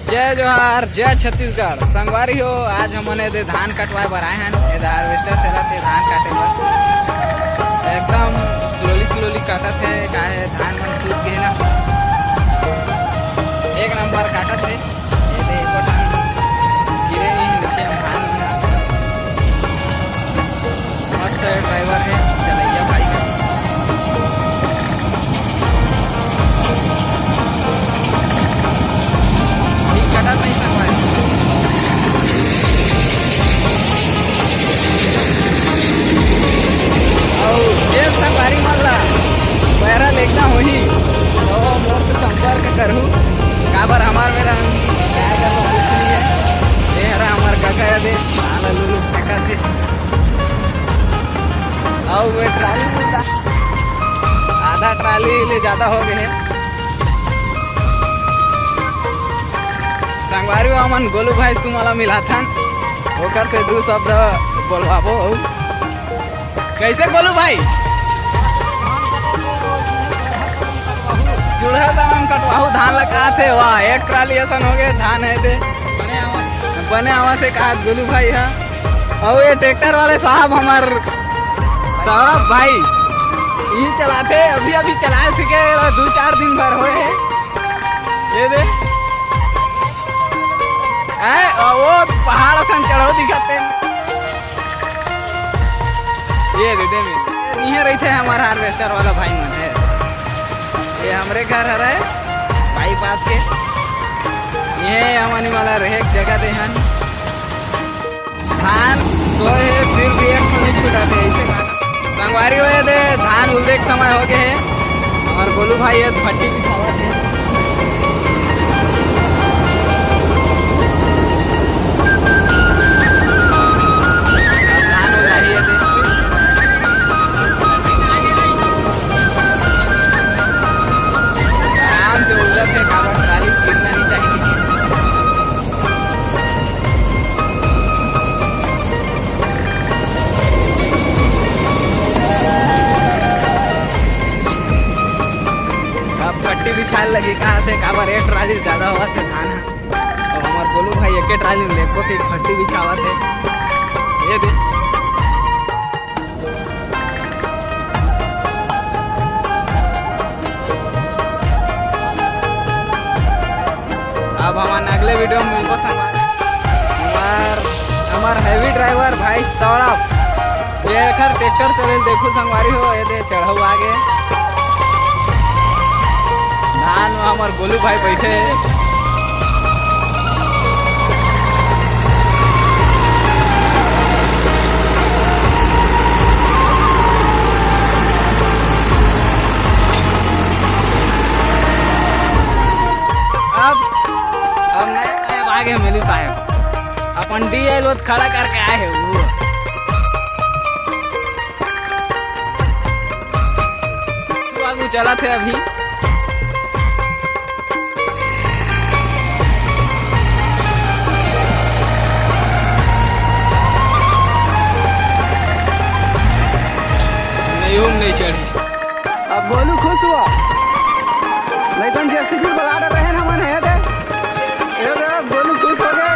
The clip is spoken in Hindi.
जय जोहार, जय छत्तीसगढ़। संगवारी हो, आज हमने दे धान कटवाए बर आए हैं। ये हार्वेस्टर से रहते धान काटे बर एकदम स्लोली काटत है। का है धान मन सूख गए ना, एक नंबर काटत है। ये दे एको ठन गिरे नहीं नीचे धान में। मस्त ड्राइवर है, चलैया भाई है। ठीक काटत नहीं संगवारी। जेब संगवारी मन ला पैरा लेना होही तो मोर से संपर्क करूँ। काबर हमार मेरा क्या करना कुछ नहीं है। ये हरा हमार काका दे आला लुलु फेंका थे और वे ट्राली मिलता आधा ट्राली ले ज्यादा हो गए हैं। संगवारी हमन गोलू भाई तुम्हारा मिला था ओकर से दो शब्द बोलवाबो। कैसे गोलू भाई जुड़ा हम कटवाहू धान लगा थे। वाह, एक ट्राली ऐसा हो गए धान है दे बने आवा से कहा गोलू भाई है। और ये ट्रैक्टर वाले साहब हमार सौरभ भाई यही चलाते अभी चलाए सीखे 2-4 दिन भर हुए हैं। ये दे वो पहाड़ सन चढ़ो दिखाते ये दे में ये रहते हैं हमारा हार्वेस्टर वाला भाई मन है। ये हमरे घर है भाई पास के ये हमारी वाला रहे जगह दे हन धान सोए फिर भी एक नहीं छुटाते ऐसे संगवारी हुए दे धान उबे समय हो गए है। हमारे गोलू भाई है भट्टी की खबर है। बिछाल लगी कहा से काबर एक ट्राली ज्यादा हुआ थे धान है और हमारे गोलू भाई एक ट्राली में देखो कि खट्टी बिछावा थे। ये दे अब हमारे अगले वीडियो में मिलको हमार हैवी ड्राइवर भाई सौरभ ये खर ट्रैक्टर चले देखो संगवारी हो। ये दे चढ़ाऊ आगे धान में हमारे गोलू भाई बैठे अब नए आगे मिली साहब अपन DL खड़ा करके आए है। वो आगू चला थे अभी नहीं चढ़ी। अब गोलू खुश हुआ लेकिन जैसे भी बला रहे ना मन है गोलू खुश हो गया।